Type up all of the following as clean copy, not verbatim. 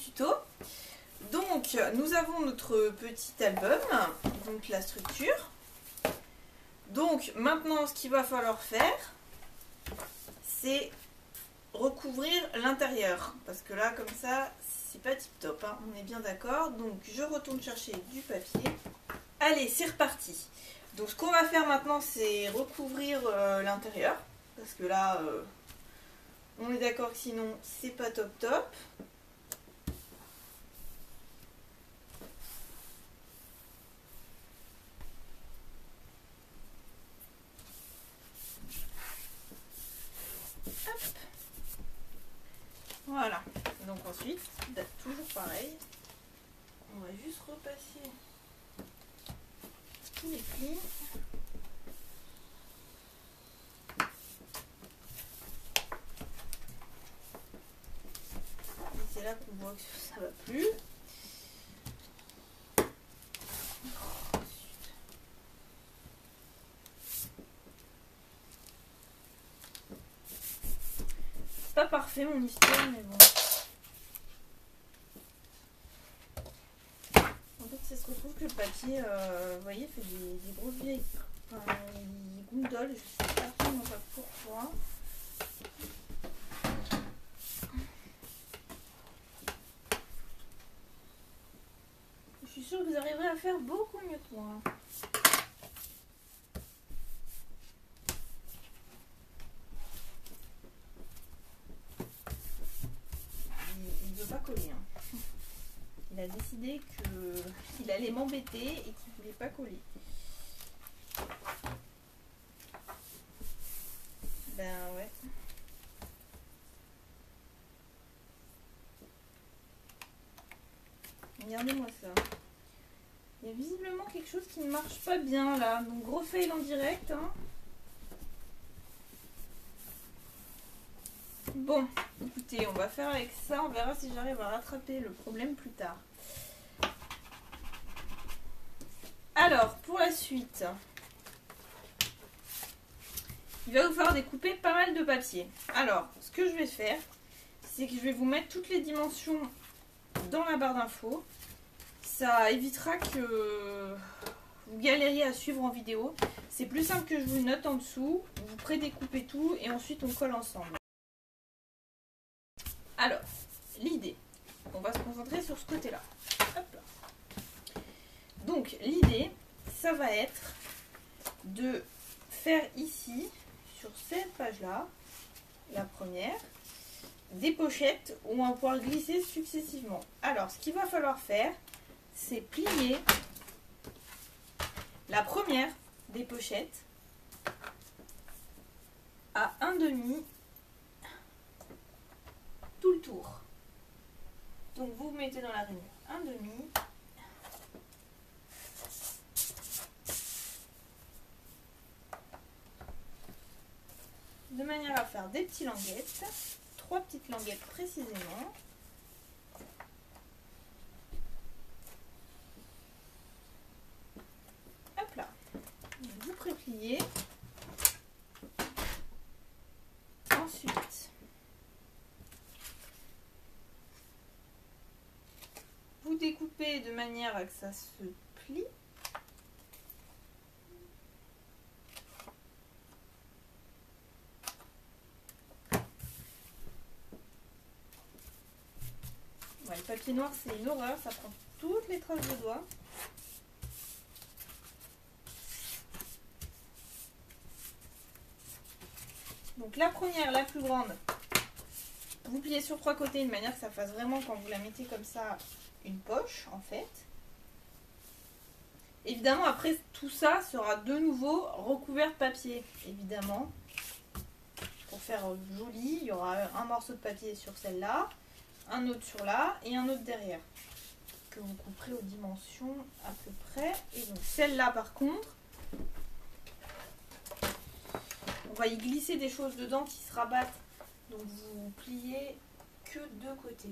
tuto. Donc nous avons notre petit album, donc la structure. Donc maintenant ce qu'il va falloir faire, c'est recouvrir l'intérieur. Parce que là comme ça, c'est pas tip top, hein, on est bien d'accord. Donc je retourne chercher du papier. Allez, c'est reparti. Donc ce qu'on va faire maintenant, c'est recouvrir l'intérieur. Parce que là, on est d'accord que sinon, c'est pas top top. Hop. Voilà. Donc ensuite, toujours pareil. On va juste repasser tous les plis. C'est là qu'on voit que ça va plus. C'est pas parfait mon histoire, mais bon. En fait, ça se retrouve que le papier, vous voyez, fait des grosses vieilles. Enfin, il gondole, je sais absolument pas pourquoi. Je suis sûre que vous arriverez à faire beaucoup mieux que moi. Il ne veut pas coller. Hein. Il a décidé qu'il allait m'embêter et qu'il ne voulait pas coller. Ben ouais. Regardez-moi ça. Il y a visiblement quelque chose qui ne marche pas bien là. Donc gros fail en direct. Hein. Bon, écoutez, on va faire avec ça. On verra si j'arrive à rattraper le problème plus tard. Alors, pour la suite, il va vous falloir découper pas mal de papier. Alors, ce que je vais faire, c'est que je vais vous mettre toutes les dimensions dans la barre d'infos. Ça évitera que vous galériez à suivre en vidéo. C'est plus simple que je vous note en dessous. Vous prédécoupez tout et ensuite on colle ensemble. Alors, l'idée, on va se concentrer sur ce côté-là. Hop là. Donc, l'idée, ça va être de faire ici, sur cette page-là, la première, des pochettes où on va pouvoir glisser successivement. Alors, ce qu'il va falloir faire, c'est plier la première des pochettes à 1/2 tout le tour. Donc vous mettez dans la rainure 1/2 de manière à faire des petites languettes, 3 petites languettes précisément. Hop là, vous prépliez. Ensuite, vous découpez de manière à que ça se plie. Ouais, le papier noir, c'est une horreur, ça prend toutes les traces de doigts. Donc la première, la plus grande, vous pliez sur 3 côtés de manière que ça fasse vraiment, quand vous la mettez comme ça, une poche en fait. Évidemment, après tout ça sera de nouveau recouvert de papier, évidemment. Pour faire joli, il y aura un morceau de papier sur celle-là, un autre sur là et un autre derrière. Que vous couperez aux dimensions à peu près. Et donc celle-là par contre, on va y glisser des choses dedans qui se rabattent. Donc vous pliez que de côté.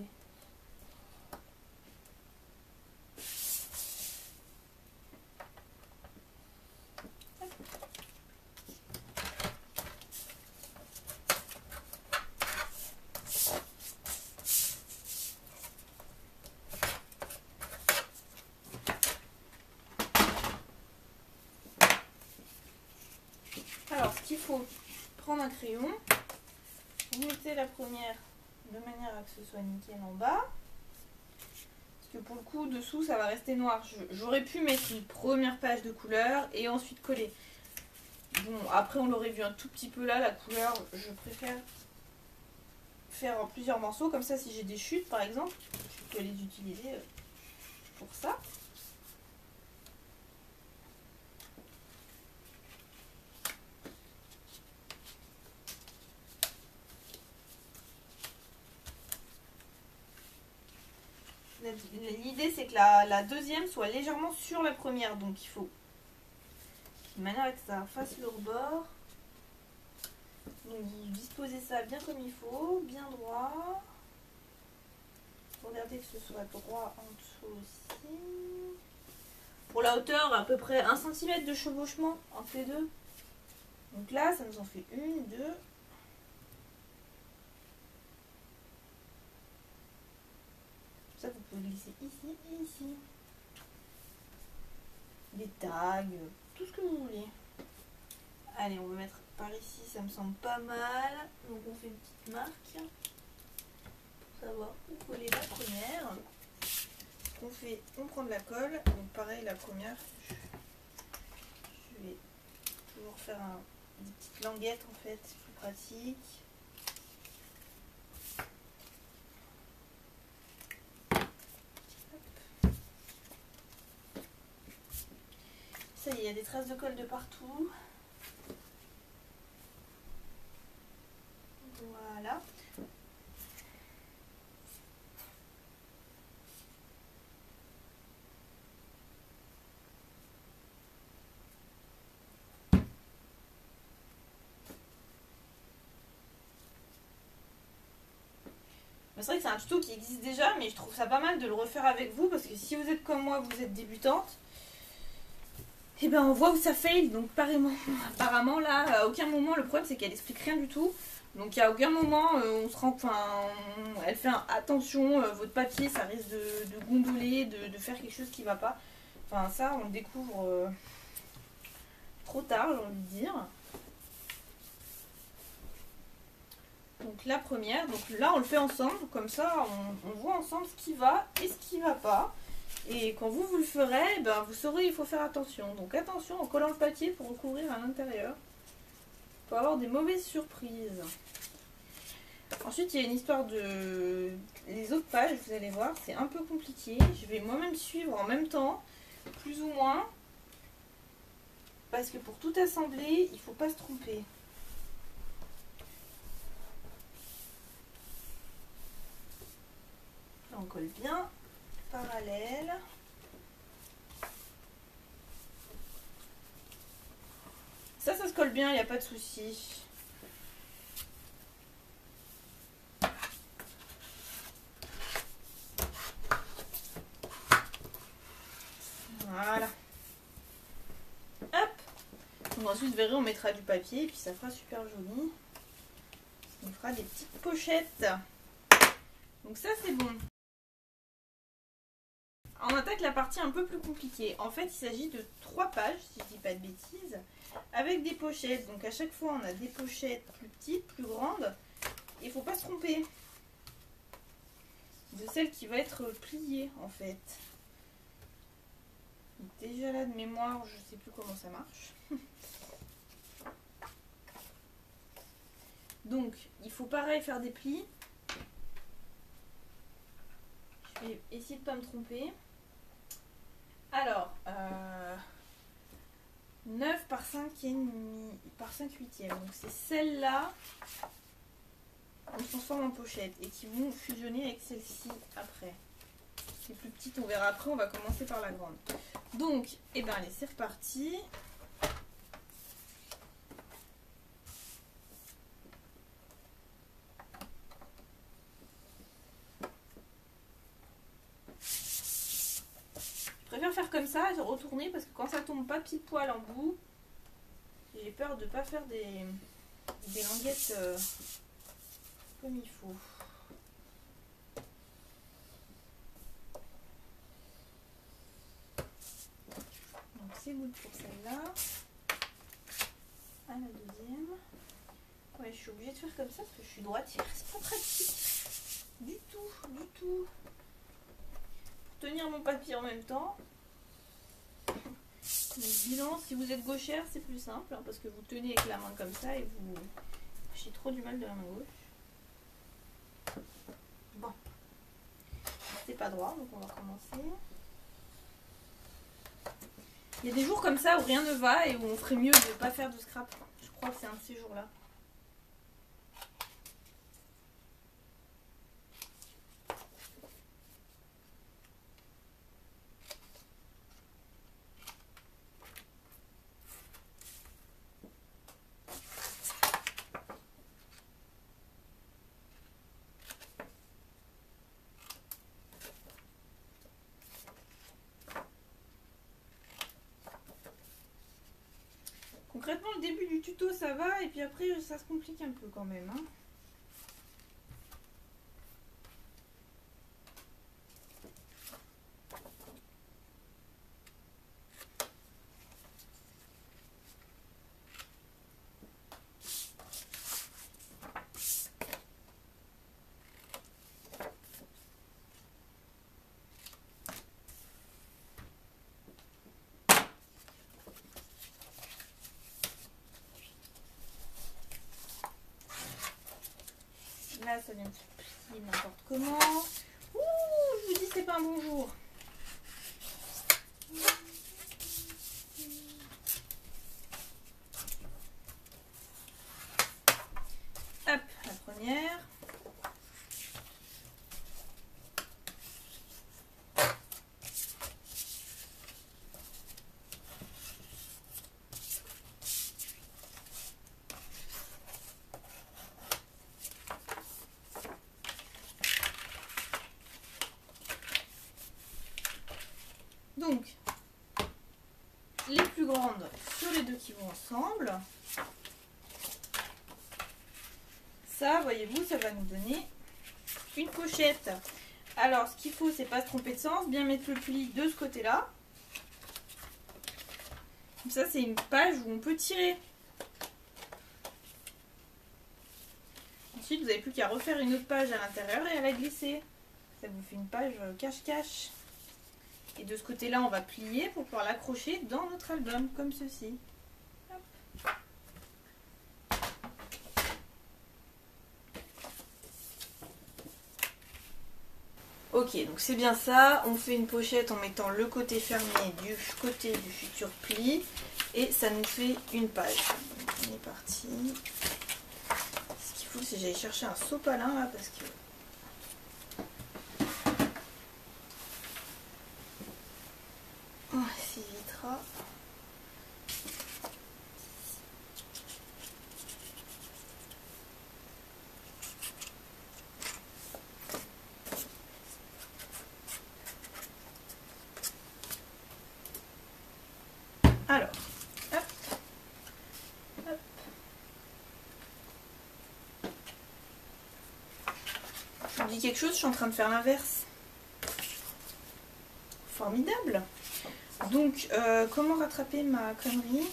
il faut prendre un crayon, vous mettez la première de manière à que ce soit nickel en bas. Parce que pour le coup, dessous, ça va rester noir. J'aurais pu mettre une première page de couleur et ensuite coller. Bon, après, on l'aurait vu un tout petit peu là, la couleur. Je préfère faire en plusieurs morceaux. Comme ça, si j'ai des chutes, par exemple, je peux les utiliser pour ça. L'idée, c'est que la deuxième soit légèrement sur la première. Donc, il faut de manière que ça fasse le rebord. Donc vous disposez ça bien comme il faut, bien droit. Regardez que ce soit droit en dessous aussi. Pour la hauteur, à peu près 1 cm de chevauchement entre les deux. Donc là, ça nous en fait 1, 2. Ça, vous pouvez glisser ici et ici. Des tags, tout ce que vous voulez. Allez, on va mettre par ici, ça me semble pas mal. Donc on fait une petite marque pour savoir où coller la première. On prend de la colle. Donc pareil, la première, je vais toujours faire des petites languettes en fait, c'est plus pratique. Ça y est, il y a des traces de colle de partout. Voilà. C'est vrai que c'est un tuto qui existe déjà, mais je trouve ça pas mal de le refaire avec vous, parce que si vous êtes comme moi, vous êtes débutante, et ben on voit où ça fail. Donc apparemment là, à aucun moment, le problème c'est qu'elle explique rien du tout. Donc à aucun moment on se rend, elle fait attention, votre papier ça risque de gondoler, de faire quelque chose qui va pas. Enfin ça on le découvre trop tard, j'ai envie de dire. Donc la première, donc là on le fait ensemble, comme ça on voit ensemble ce qui va et ce qui va pas. Et quand vous le ferez, ben, vous saurez il faut faire attention. Donc attention en collant le papier pour recouvrir à l'intérieur. Pour avoir des mauvaises surprises. Ensuite il y a une histoire de... Les autres pages, vous allez voir, c'est un peu compliqué. Je vais moi-même suivre en même temps, plus ou moins. Parce que pour tout assembler, il ne faut pas se tromper. Là, on colle bien, parallèle. Ça se colle bien, il n'y a pas de souci. Voilà. Hop. Donc ensuite, vous verrez, on mettra du papier et puis ça fera super joli. On fera des petites pochettes. Donc ça, c'est bon. On attaque la partie un peu plus compliquée. En fait, il s'agit de 3 pages, si je dis pas de bêtises, avec des pochettes. Donc à chaque fois, on a des pochettes plus petites, plus grandes. Il ne faut pas se tromper de celle qui va être pliée, en fait. Déjà là, de mémoire, je ne sais plus comment ça marche. Donc, il faut pareil faire des plis. Je vais essayer de ne pas me tromper. Alors, 9 par 5,5 par 5 huitièmes. Donc c'est celle-là qu'on transforme en pochette et qui vont fusionner avec celle-ci après. Les plus petites, on verra après, on va commencer par la grande. Donc, eh ben allez, c'est reparti. Je préfère faire comme ça, retourner, parce que quand ça tombe pas pile poil en bout, j'ai peur de ne pas faire des languettes comme il faut. Donc c'est good pour celle-là. à la deuxième. Ouais, je suis obligée de faire comme ça parce que je suis droitière, c'est pas pratique. Du tout, du tout. Pour tenir mon papier en même temps. Le bilan, si vous êtes gauchère, c'est plus simple hein, parce que vous tenez avec la main comme ça et vous... J'ai trop du mal de la main gauche. Bon. C'est pas droit, donc on va recommencer. Il y a des jours comme ça où rien ne va et où on ferait mieux de ne pas faire de scrap. Je crois que c'est un de ces jours-là. Concrètement, le début du tuto ça va et puis après ça se complique un peu quand même. Hein. Là, ça vient de se plier n'importe comment. Ouh, je vous dis, c'est pas un bon jour. Hop, la première. Donc, les plus grandes sur les deux qui vont ensemble. Ça, voyez-vous, ça va nous donner une pochette. Alors, ce qu'il faut, c'est pas se tromper de sens, bien mettre le pli de ce côté-là. Comme ça, c'est une page où on peut tirer. Ensuite, vous n'avez plus qu'à refaire une autre page à l'intérieur et à la glisser. Ça vous fait une page cache-cache. Et de ce côté-là, on va plier pour pouvoir l'accrocher dans notre album, comme ceci. Hop. Ok, donc c'est bien ça. On fait une pochette en mettant le côté fermé du côté du futur pli. Et ça nous fait une page. Donc, on est parti. Ce qu'il faut, c'est que j'aille chercher un sopalin là, parce que... On s'évitera. Alors, hop, hop. Je vous dis quelque chose, je suis en train de faire l'inverse. Formidable. Donc, comment rattraper ma connerie?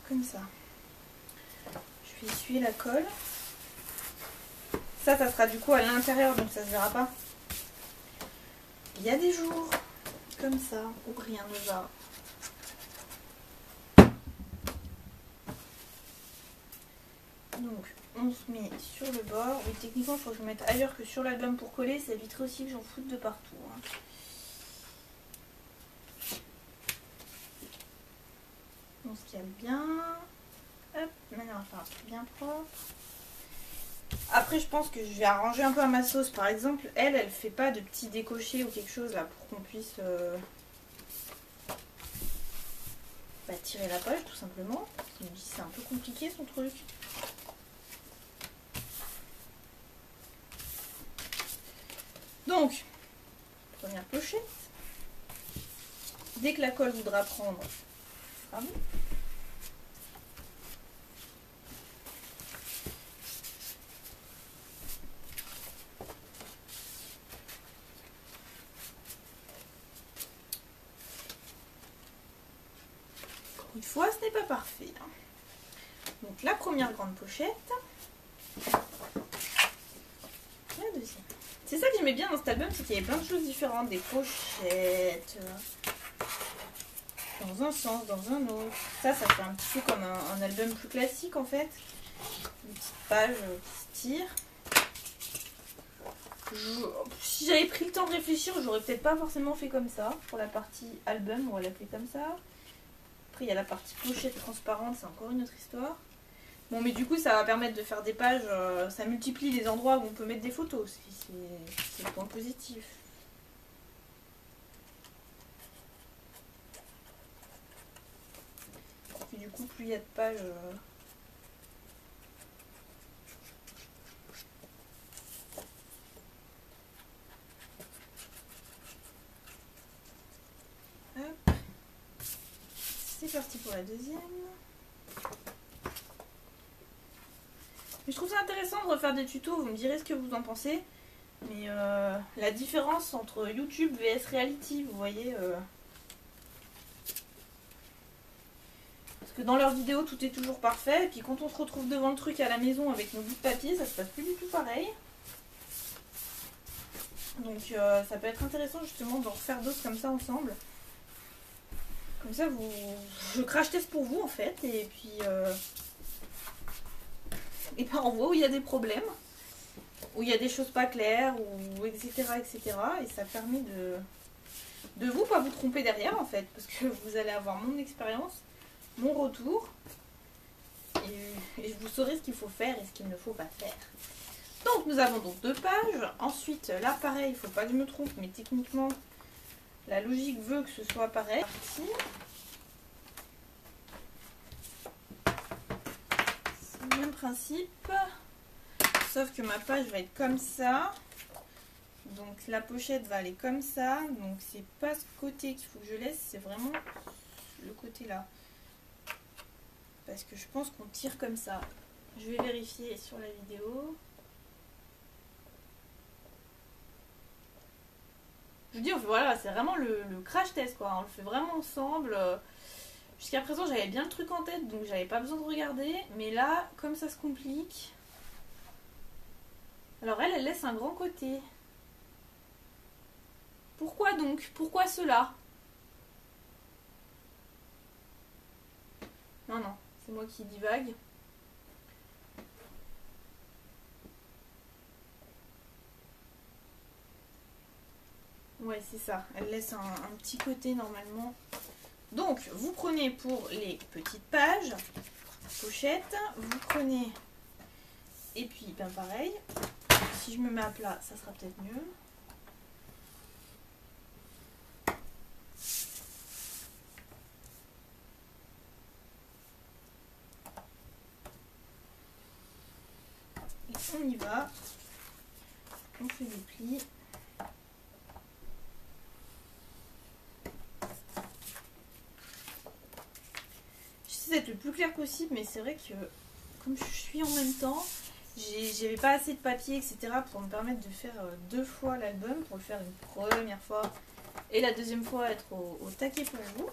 Comme ça. Je vais essuyer la colle. Ça sera du coup à l'intérieur, donc ça se verra pas. Il y a des jours comme ça où rien ne va. Donc, on se met sur le bord. Oui, techniquement, il faut que je me mette ailleurs que sur l'album pour coller. Ça éviterait aussi que j'en foute de partout. Hein. On se cale bien. Hop, maintenant on va faire un truc bien propre. Après, je pense que je vais arranger un peu à ma sauce. Par exemple, elle fait pas de petits décochés ou quelque chose là pour qu'on puisse tirer la page tout simplement. Je me dis c'est un peu compliqué son truc. Donc, première pochette. Dès que la colle voudra prendre, ce sera bon. Une fois, ce n'est pas parfait. Donc la première grande pochette. La deuxième. C'est ça que j'aimais bien dans cet album, c'est qu'il y avait plein de choses différentes. Des pochettes. Dans un sens, dans un autre. Ça fait un petit peu comme un album plus classique en fait. Une petite page qui se tire. Si j'avais pris le temps de réfléchir, j'aurais peut-être pas forcément fait comme ça. Pour la partie album, on l'a fait comme ça. Après, il y a la partie pochette transparente, c'est encore une autre histoire. Bon, mais du coup, ça va permettre de faire des pages. Ça multiplie les endroits où on peut mettre des photos. C'est le point positif. Et du coup, plus il y a de pages. Hop. C'est parti pour la deuxième. Mais je trouve ça intéressant de refaire des tutos, vous me direz ce que vous en pensez. Mais la différence entre YouTube vs Reality, vous voyez. Parce que dans leurs vidéos, tout est toujours parfait. Et puis quand on se retrouve devant le truc à la maison avec nos bouts de papier, ça se passe plus du tout pareil. Donc ça peut être intéressant justement d'en refaire d'autres comme ça ensemble. Comme ça, je crash test pour vous en fait. Et puis... et ben on voit où il y a des problèmes, où il y a des choses pas claires, ou etc. etc. Et ça permet de vous pas vous tromper derrière en fait, parce que vous allez avoir mon expérience, mon retour, et vous saurez ce qu'il faut faire et ce qu'il ne faut pas faire. Donc nous avons donc 2 pages. Ensuite là pareil, il ne faut pas que je me trompe, mais techniquement la logique veut que ce soit pareil. C'est le même principe, sauf que ma page va être comme ça. Donc la pochette va aller comme ça. Donc c'est pas ce côté qu'il faut que je laisse, c'est vraiment le côté là. Parce que je pense qu'on tire comme ça. Je vais vérifier sur la vidéo. Je vous dis, voilà, c'est vraiment le crash test quoi. On le fait vraiment ensemble. Jusqu'à présent, j'avais bien le truc en tête, donc j'avais pas besoin de regarder. Mais là, comme ça se complique. Alors elle laisse un grand côté. Pourquoi donc? Pourquoi cela? Non, non, c'est moi qui divague. Ouais, c'est ça. Elle laisse un petit côté normalement. Donc, vous prenez pour les petites pages, pochette, vous prenez, et puis, ben pareil, si je me mets à plat, ça sera peut-être mieux. Et on y va. On fait des plis. J'essaie d'être le plus clair possible, mais c'est vrai que comme je suis en même temps, j'avais pas assez de papier, etc. pour me permettre de faire 2 fois l'album, pour le faire une première fois et la deuxième fois être au taquet pour vous.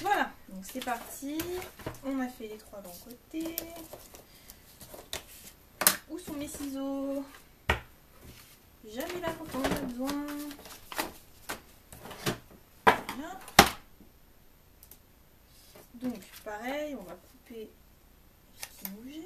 Voilà, donc c'est parti. On a fait les 3 d'un côté. Où sont mes ciseaux? Jamais là quand on en a besoin. Voilà. Donc pareil, on va couper ce qui nous gêne.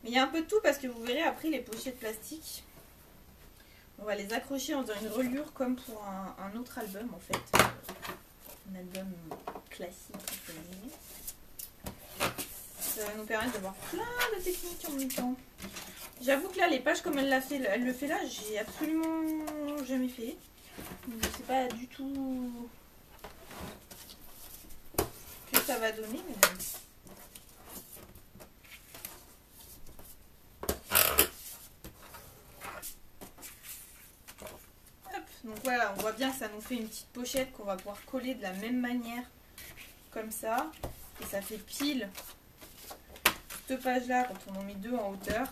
Il y a un peu de tout parce que vous verrez après les pochettes plastiques. On va les accrocher en faisant une reliure comme pour un autre album en fait. Un album classique. Ça va nous permettre d'avoir plein de techniques en même temps. J'avoue que là, les pages comme elle le fait là, j'ai absolument jamais fait. Donc, je sais pas du tout ce que ça va donner. Mais bon. Hop, donc voilà, on voit bien que ça nous fait une petite pochette qu'on va pouvoir coller de la même manière, comme ça. Et ça fait pile cette page-là quand on en met deux en hauteur.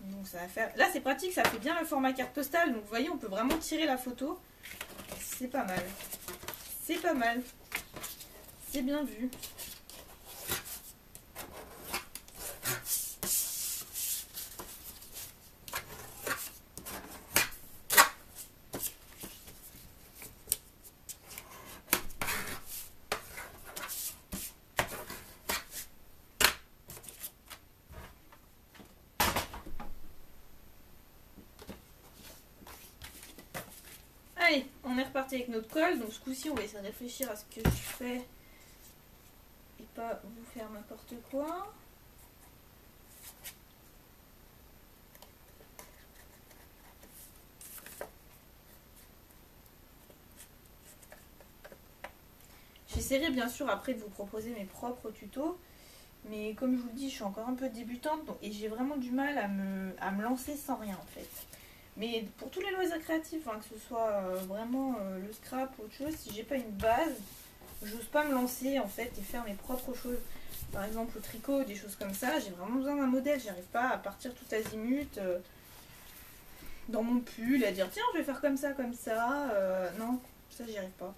Donc ça va faire... Là c'est pratique, ça fait bien le format carte postale. Donc vous voyez, on peut vraiment tirer la photo. C'est pas mal. C'est pas mal. C'est bien vu. Allez, on est reparti avec notre colle. Donc ce coup-ci, on va essayer de réfléchir à ce que je fais et pas vous faire n'importe quoi. J'essaierai bien sûr après de vous proposer mes propres tutos. Mais comme je vous le dis, je suis encore un peu débutante donc, et j'ai vraiment du mal à me lancer sans rien en fait. Mais pour tous les loisirs créatifs, hein, que ce soit vraiment le scrap ou autre chose, si j'ai pas une base, j'ose pas me lancer en fait et faire mes propres choses. Par exemple au tricot, des choses comme ça, j'ai vraiment besoin d'un modèle. J'arrive pas à partir tout azimut dans mon pull à dire tiens je vais faire comme ça, non, ça j'y arrive pas.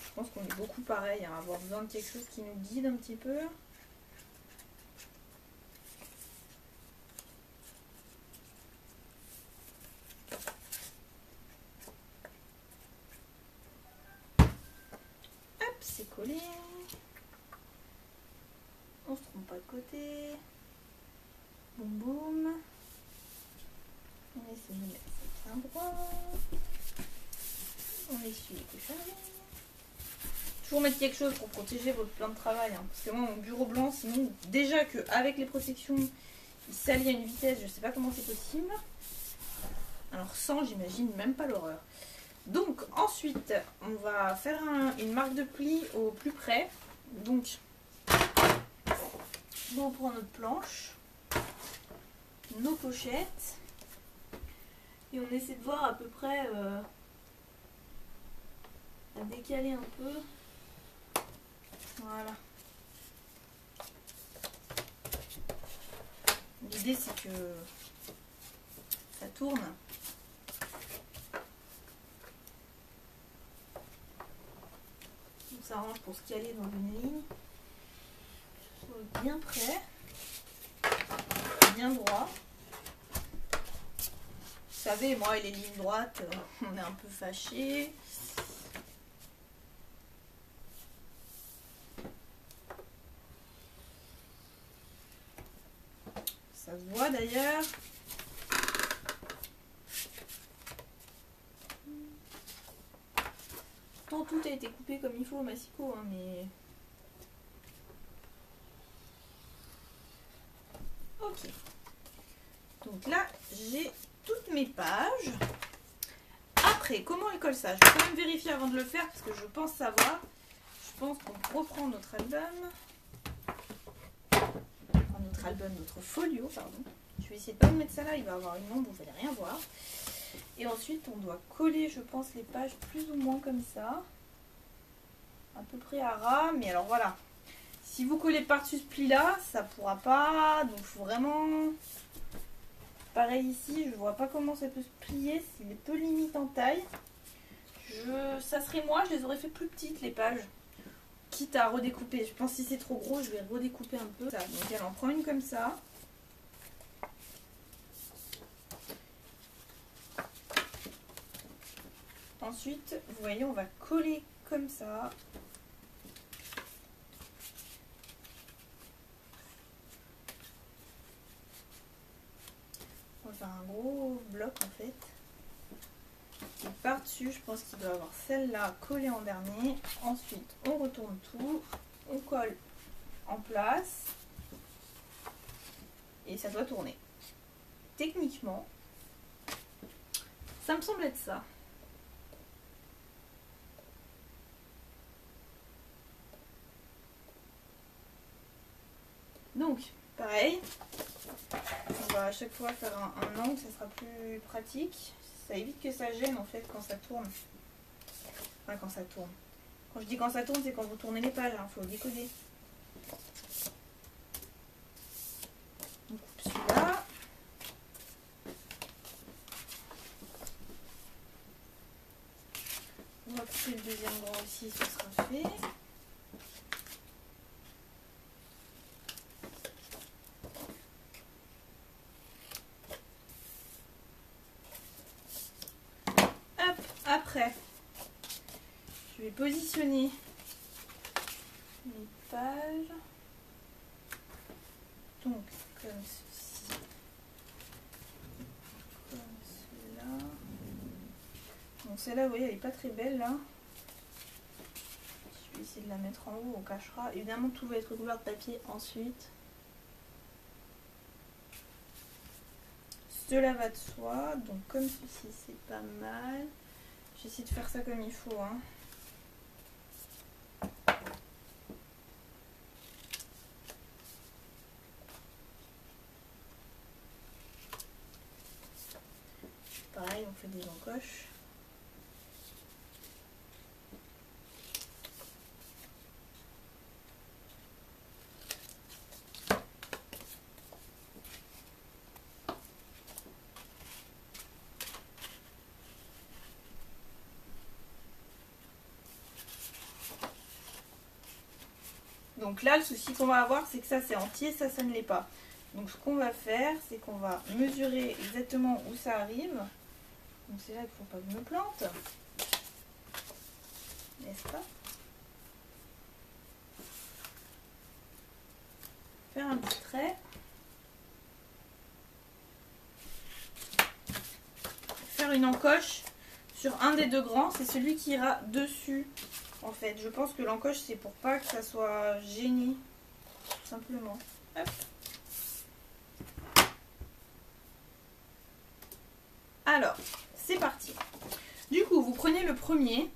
Je pense qu'on est beaucoup pareil, hein, à avoir besoin de quelque chose qui nous guide un petit peu. Hop, c'est collé. On se trompe pas de côté. Boum boum. On essaie de mettre ça bien droit. On essuie les cochonneries. Toujours mettre quelque chose pour protéger votre plan de travail. Hein, parce que moi, mon bureau blanc, sinon, déjà qu'avec les protections, il salit à une vitesse, je sais pas comment c'est possible. Alors sans, j'imagine même pas l'horreur. Donc ensuite, on va faire une marque de pli au plus près. Donc, on prend notre planche, nos pochettes, et on essaie de voir à peu près, à décaler un peu. Voilà. L'idée c'est que ça tourne. On s'arrange pour se caler dans une ligne. Soit bien près. Bien droit. Vous savez, moi et les lignes droites, on est un peu fâchés. Ça se voit d'ailleurs. Pourtant tout a été coupé comme il faut au massicot, hein, mais... Ok. Donc là, j'ai toutes mes pages. Après, comment on colle ça? Je vais quand même vérifier avant de le faire parce que je pense savoir. Je pense qu'on reprend notre album. Notre folio, pardon. Je vais essayer de pas me mettre ça là, il va avoir une ombre, vous allez rien voir. Et ensuite, on doit coller, je pense, les pages plus ou moins comme ça. À peu près à ras, mais alors voilà. Si vous collez par-dessus ce pli-là, ça pourra pas. Donc, il faut vraiment... Pareil ici, je vois pas comment ça peut se plier. C'est peu limite en taille. Ça serait moi, je les aurais fait plus petites, les pages. Quitte à redécouper. Je pense que si c'est trop gros, je vais redécouper un peu. Donc elle en prend une comme ça. Ensuite, vous voyez, on va coller comme ça. On va faire un gros bloc en fait. Et par-dessus, je pense qu'il doit y avoir celle-là collée en dernier. Ensuite, on retourne tout. On colle en place et ça doit tourner. Techniquement, ça me semble être ça. Donc, pareil, on va à chaque fois faire un angle, ça sera plus pratique. Ça évite que ça gêne en fait quand ça tourne. Enfin, quand ça tourne. Quand je dis quand ça tourne, c'est quand vous tournez les pages, il faut décoder. On coupe celui-là. On va couper le deuxième bras aussi, ce sera fait. Hop, après, je vais positionner les pages. Donc, comme ceci. Comme cela. Bon, celle-là, vous voyez, elle n'est pas très belle, là. Je vais essayer de la mettre en haut, on cachera. Évidemment, tout va être couvert de papier ensuite. Cela va de soi. Donc, comme ceci, c'est pas mal. J'essaie de faire ça comme il faut, hein. Pareil, on fait des encoches. Donc là, le souci qu'on va avoir, c'est que ça, c'est entier, ça ne l'est pas. Donc ce qu'on va faire, c'est qu'on va mesurer exactement où ça arrive. Donc c'est là qu'il ne faut pas que je me plante. N'est-ce pas? Faire un petit trait. Faire une encoche sur un des deux grands, c'est celui qui ira dessus. En fait, je pense que l'encoche, c'est pour pas que ça soit gêné. Tout simplement. Hop. Alors, c'est parti. Du coup, vous prenez le premier,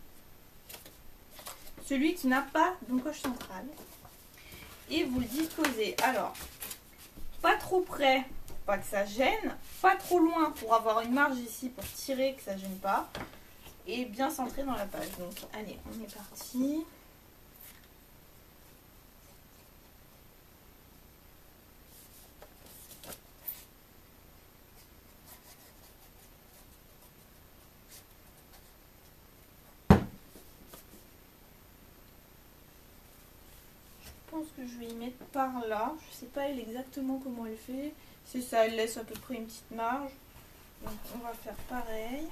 celui qui n'a pas d'encoche centrale, et vous le disposez. Alors, pas trop près pour pas que ça gêne, pas trop loin pour avoir une marge ici pour tirer que ça gêne pas, et bien centré dans la page. Donc, allez, on est parti. Je pense que je vais y mettre par là. Je sais pas elle exactement comment elle fait. C'est ça, elle laisse à peu près une petite marge. Donc on va faire pareil.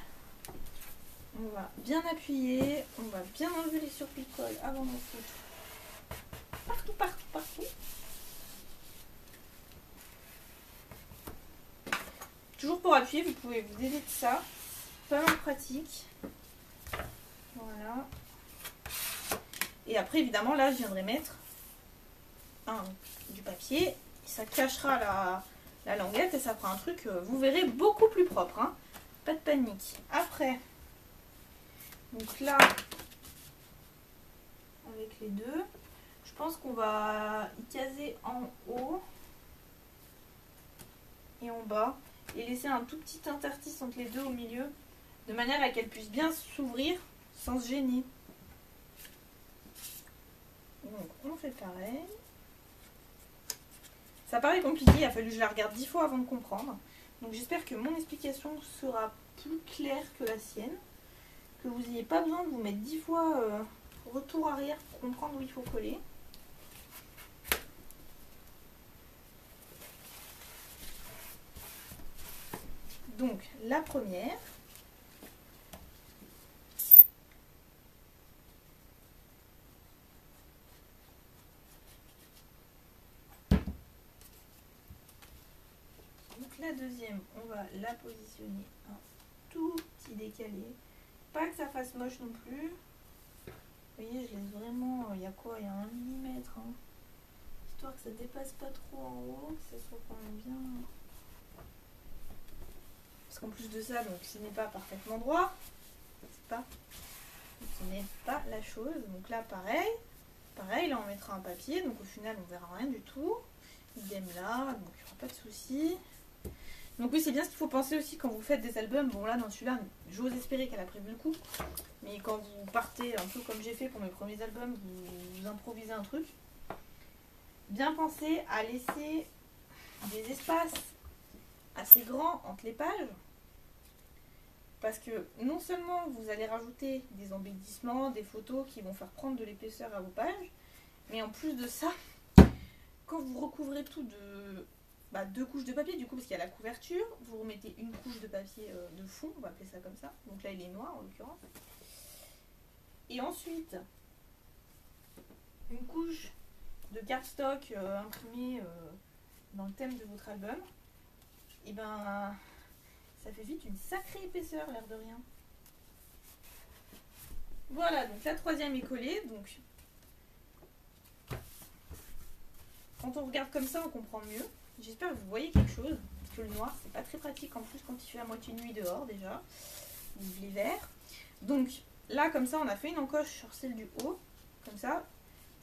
On va bien appuyer. On va bien enlever les surpicoles avant d'en foutre. Partout, partout, partout. Toujours pour appuyer, vous pouvez vous aider de ça. Pas mal pratique. Voilà. Et après, évidemment, là, je viendrai mettre du papier. Ça cachera la languette et ça fera un truc, vous verrez, beaucoup plus propre. Hein. Pas de panique. Après, donc là, avec les deux, je pense qu'on va y caser en haut et en bas. Et laisser un tout petit interstice entre les deux au milieu. De manière à qu'elles puissent bien s'ouvrir sans se gêner. Donc on fait pareil. Ça paraît compliqué, il a fallu que je la regarde 10 fois avant de comprendre. Donc j'espère que mon explication sera plus claire que la sienne. Que vous n'ayez pas besoin de vous mettre 10 fois retour arrière pour comprendre où il faut coller. Donc la première. La deuxième, on va la positionner un tout petit décalé. Pas que ça fasse moche non plus. Vous voyez, je laisse vraiment... Il y a quoi? Il y a 1 mm. Hein. histoire que ça dépasse pas trop en haut, que ça soit quand même bien. Parce qu'en plus de ça, donc ce n'est pas parfaitement droit. Ce n'est pas la chose. Donc là, pareil, là on mettra un papier, donc au final on verra rien du tout. Idem là, donc il n'y aura pas de souci. Donc oui, c'est bien ce qu'il faut penser aussi quand vous faites des albums. Bon là, dans celui-là, j'ose espérer qu'elle a prévu le coup. Mais quand vous partez, un peu comme j'ai fait pour mes premiers albums, vous improvisez un truc. Bien penser à laisser des espaces assez grands entre les pages. Parce que non seulement vous allez rajouter des embellissements, des photos qui vont faire prendre de l'épaisseur à vos pages, mais en plus de ça, quand vous recouvrez tout de 2 couches de papier, du coup, parce qu'il y a la couverture, vous remettez une couche de papier de fond, on va appeler ça comme ça. Donc là, il est noir en l'occurrence. Et ensuite, une couche de cardstock imprimée dans le thème de votre album. Et ben, ça fait vite une sacrée épaisseur, l'air de rien. Voilà, donc la troisième est collée. Donc, quand on regarde comme ça, on comprend mieux. J'espère que vous voyez quelque chose, parce que le noir, c'est pas très pratique en plus quand il fait à moitié nuit dehors déjà. Vive l'hiver. Donc là, comme ça, on a fait une encoche sur celle du haut. Comme ça,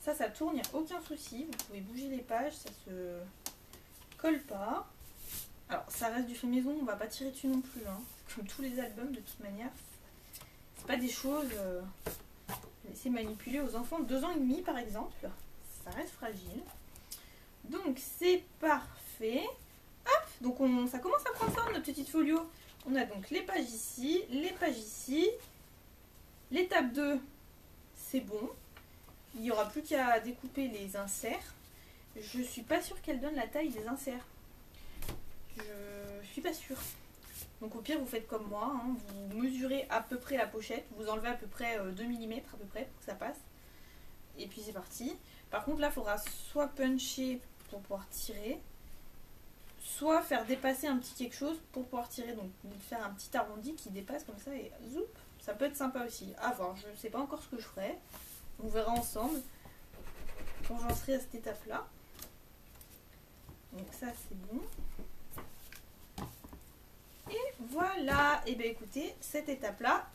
ça tourne, il n'y a aucun souci. Vous pouvez bouger les pages, ça se colle pas. Alors, ça reste du fait maison, on va pas tirer dessus non plus, hein. Comme tous les albums, de toute manière. C'est pas des choses laisser manipuler aux enfants de 2 ans et demi, par exemple. Ça reste fragile. Donc, c'est parfait. Hop, donc ça commence à prendre forme, notre petite folio. On a donc les pages ici, les pages ici. L'étape 2, c'est bon. Il n'y aura plus qu'à découper les inserts. Je suis pas sûre qu'elle donne la taille des inserts. Je suis pas sûre. Donc au pire, vous faites comme moi. Hein, vous mesurez à peu près la pochette. Vous enlevez à peu près 2 mm à peu près pour que ça passe. Et puis c'est parti. Par contre, là, il faudra soit puncher pour pouvoir tirer, soit faire dépasser un petit quelque chose pour pouvoir tirer. Donc faire un petit arrondi qui dépasse comme ça et zoup. Ça peut être sympa aussi. À voir. Je ne sais pas encore ce que je ferai. On verra ensemble quand j'en serai à cette étape-là. Donc ça, c'est bon. Et voilà. Et bien écoutez, cette étape-là,